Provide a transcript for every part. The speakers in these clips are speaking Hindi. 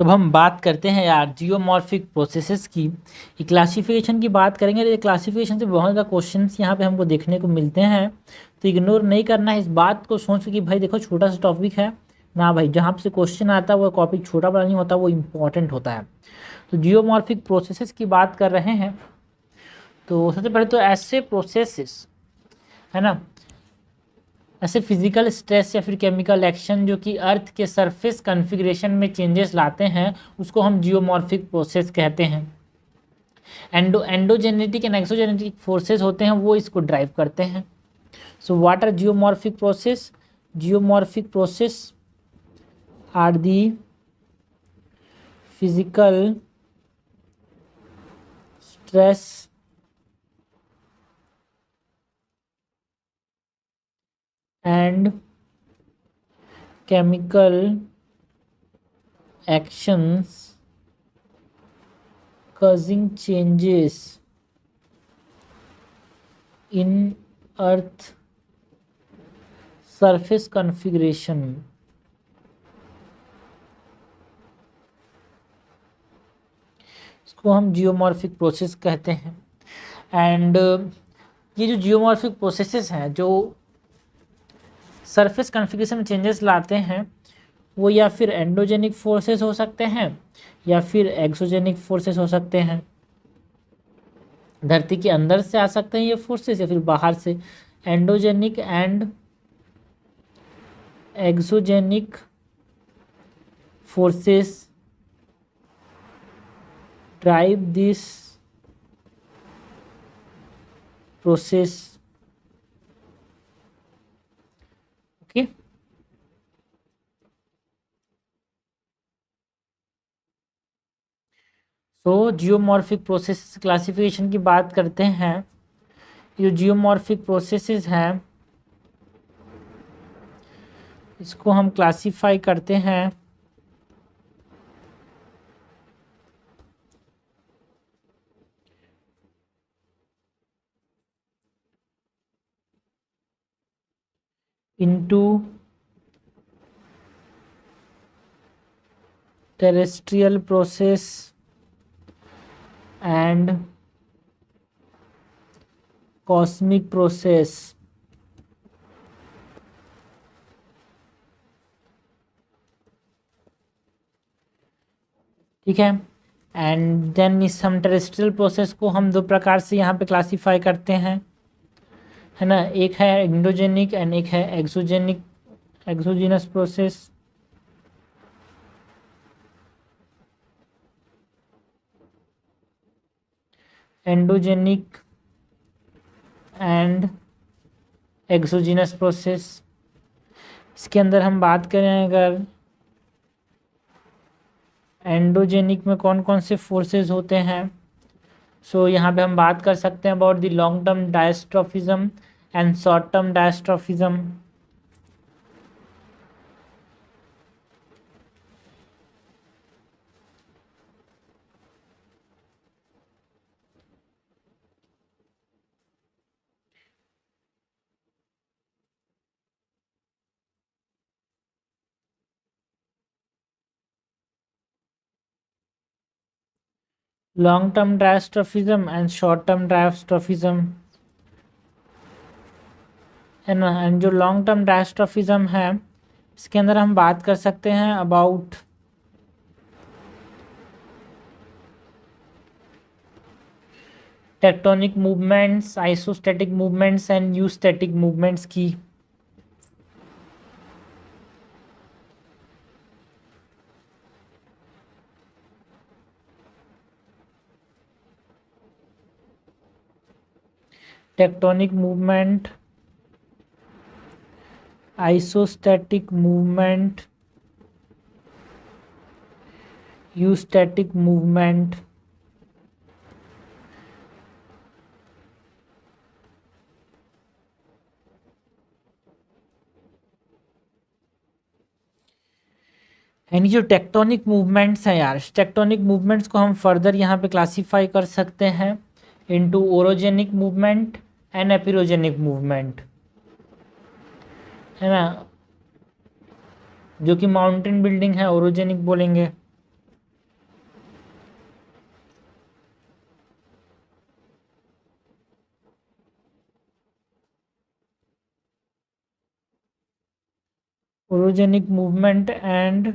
तो अब हम बात करते हैं यार जियोमॉर्फिक प्रोसेसेस की। ये क्लासिफिकेशन की बात करेंगे, तो ये क्लासिफिकेशन से बहुत ज़्यादा क्वेश्चंस यहाँ पे हमको देखने को मिलते हैं। तो इग्नोर नहीं करना है इस बात को, सोच के कि भाई देखो छोटा सा टॉपिक है ना भाई, जहाँ से क्वेश्चन आता है वो टॉपिक छोटा बड़ा नहीं होता, वो इम्पॉर्टेंट होता है। तो जियोमॉर्फिक प्रोसेसेस की बात कर रहे हैं। तो सबसे पहले तो ऐसे प्रोसेसेस है ना, ऐसे फिजिकल स्ट्रेस या फिर केमिकल एक्शन जो कि अर्थ के सरफेस कॉन्फ़िगरेशन में चेंजेस लाते हैं, उसको हम जियोमॉर्फिक प्रोसेस कहते हैं। एंडोजेनेटिक एंड एक्सोजेनेटिक फोर्सेस होते हैं, वो इसको ड्राइव करते हैं। So what are geomorphic process? Geomorphic process are the physical stress and chemical actions causing changes in earth surface configuration। इसको हम जियोमॉर्फिक प्रोसेस कहते हैं। एंड ये जो जियोमॉर्फिक प्रोसेसेस हैं जो सरफेस कॉन्फ़िगरेशन में चेंजेस लाते हैं, वो या फिर एंडोजेनिक फोर्सेस हो सकते हैं या फिर एक्सोजेनिक फोर्सेस हो सकते हैं। धरती के अंदर से आ सकते हैं ये फोर्सेस या फिर बाहर से। Endogenic and exogenic forces drive this process. Okay, तो जियोमॉर्फिक प्रोसेस क्लासिफिकेशन की बात करते हैं। जो जियोमॉर्फिक प्रोसेसेस हैं इसको हम क्लासीफाई करते हैं into terrestrial process and cosmic process. ठीक है, एंड देन इस हम टेरेस्ट्रियल प्रोसेस को हम दो प्रकार से यहाँ पे क्लासीफाई करते हैं, है ना। एक है एंडोजेनिक एंड एक है exogenic, exogenous process. Endogenic and exogenous process. इसके अंदर हम बात करें अगर एंडोजेनिक में कौन कौन से फोर्सेस होते हैं, सो यहाँ पे हम बात कर सकते हैं about the long term diastrophism and short term diastrophism. Long term diastrophism and short term diastrophism, है ना। एंड जो लॉन्ग टर्म डायस्ट्रॉफिज्म है इसके अंदर हम बात कर सकते हैं about tectonic movements, isostatic movements and eustatic movements की। Tectonic movement, isostatic movement, eustatic movement. यानी जो टेक्टोनिक मूवमेंट्स हैं यार, टेक्टोनिक मूवमेंट्स को हम फर्दर यहाँ पे क्लासीफाई कर सकते हैं into orogenic movement and epeirogenic movement, है ना। जो कि माउंटेन बिल्डिंग है ओरोजेनिक बोलेंगे, orogenic movement and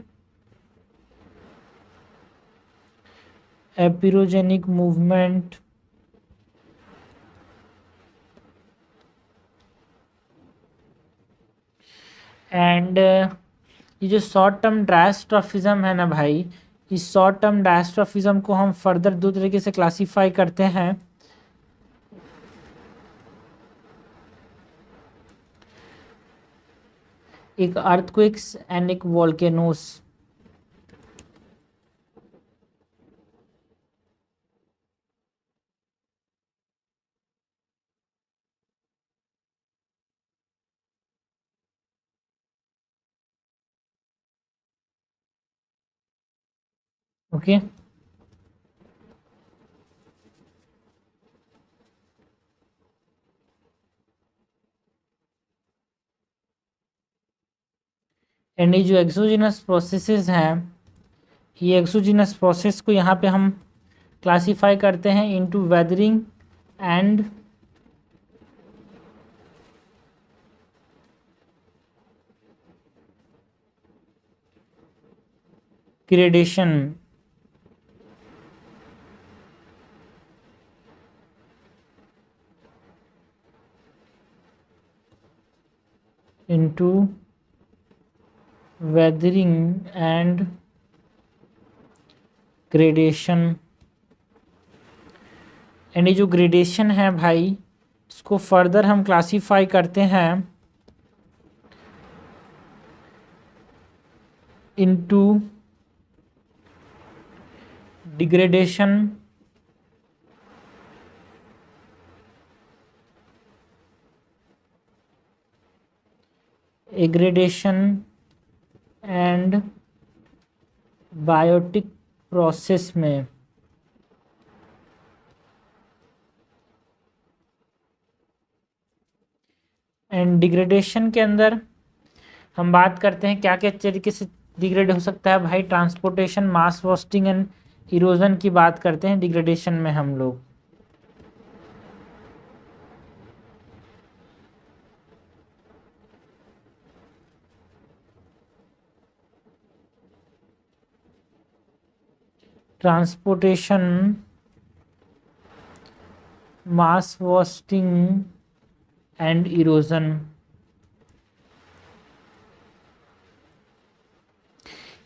epeirogenic movement and ये जो शॉर्ट टर्म डायस्ट्रॉफिज्म है ना भाई, इस शॉर्ट टर्म डायस्ट्रॉफिज्म को हम फर्दर दो तरीके से क्लासीफाई करते हैं। एक अर्थक्वेक्स एंड एक वोल्केनोस। ओके एंड ये जो एक्सोजिनस प्रोसेसेस हैं, ये एक्सोजिनस प्रोसेस को यहाँ पे हम क्लासीफाई करते हैं into weathering and gradation. Into weathering and gradation. And ये जो ग्रेडेशन है भाई, इसको फर्दर हम क्लासीफाई करते हैं into degradation aggradation and biotic process में। एंड डिग्रेडेशन के अंदर हम बात करते हैं क्या क्या तरीके से डिग्रेड हो सकता है भाई। Transportation, mass wasting and erosion की बात करते हैं डिग्रेडेशन में हम लोग। Transportation, mass wasting and erosion.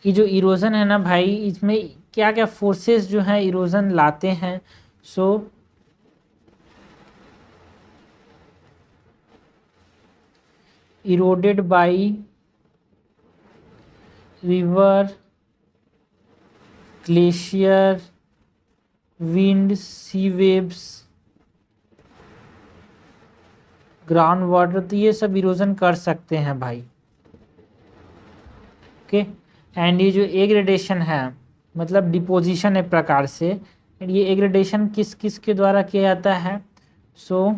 ये जो इरोजन है ना भाई, इसमें क्या क्या फोर्सेस जो हैं इरोजन लाते हैं। So eroded by river, glacier, wind, sea waves, ground water, तो ये सब इरोजन कर सकते हैं भाई। ओके एंड ये जो एग्रेडेशन है मतलब डिपोजिशन एक प्रकार से, एंड ये एग्रेडेशन किस किस के द्वारा किया जाता है। So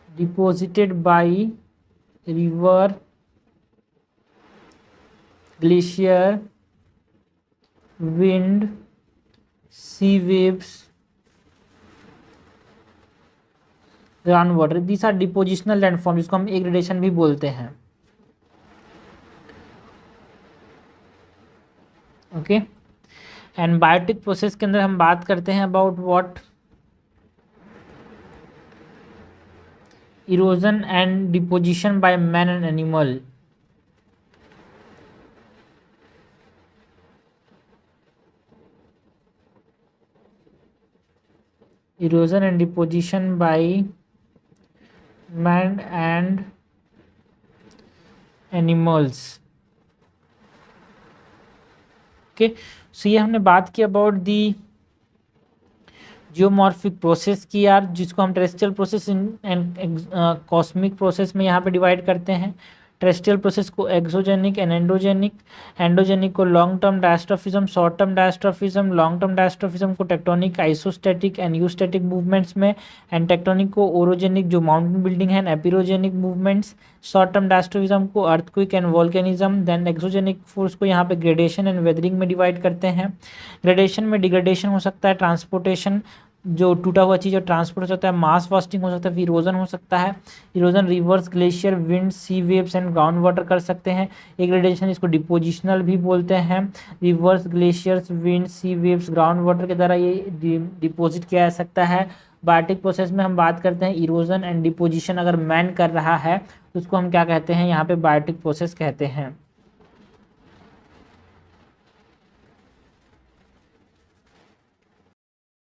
deposited by river, glacier, wind, sea waves, ground water, these are depositional landform, जिसको हम एग्रेडेशन भी बोलते हैं। ओके एंड बायोटिक प्रोसेस के अंदर हम बात करते हैं about what, erosion and deposition by man and animal. Erosion and deposition by man and animals. Okay so ये हमने बात की अबाउट दी जियोमॉर्फिक प्रोसेस की यार, जिसको हम terrestrial process and cosmic process में यहाँ पे डिवाइड करते हैं। टेरेस्ट्रियल प्रोसेस को एक्सोजेनिक एंड एंडोजेनिक, एंडोजेनिक को long term diastrophism, short term diastrophism, long term diastrophism को tectonic, isostatic and eustatic movements में, एंड टेक्टोनिक को ओरोजेनिक जो माउंटेन बिल्डिंग है, and epeirogenic movements. Short term diastrophism को earthquake and volcanism. Then exogenic force को यहाँ पे ग्रेडेशन एंड वेदरिंग में डिवाइड करते हैं। ग्रेडेशन में डिग्रेडेशन हो सकता है, ट्रांसपोर्टेशन, जो टूटा हुआ चीज़ ट्रांसपोर्ट हो सकता है, मास फास्टिंग हो सकता है, फिर इरोजन हो सकता है। Erosion rivers glacier, wind, sea waves and ground water कर सकते हैं। एक ग्रेडेशन इसको डिपोजिशनल भी बोलते हैं। Reverse glaciers, wind, sea waves, ground water के द्वारा ये डिपोजिट किया जा सकता है। बायोटिक प्रोसेस में हम बात करते हैं इरोजन एंड डिपोजिशन अगर मैन कर रहा है तो उसको हम क्या कहते हैं, यहाँ पे बायोटिक प्रोसेस कहते हैं।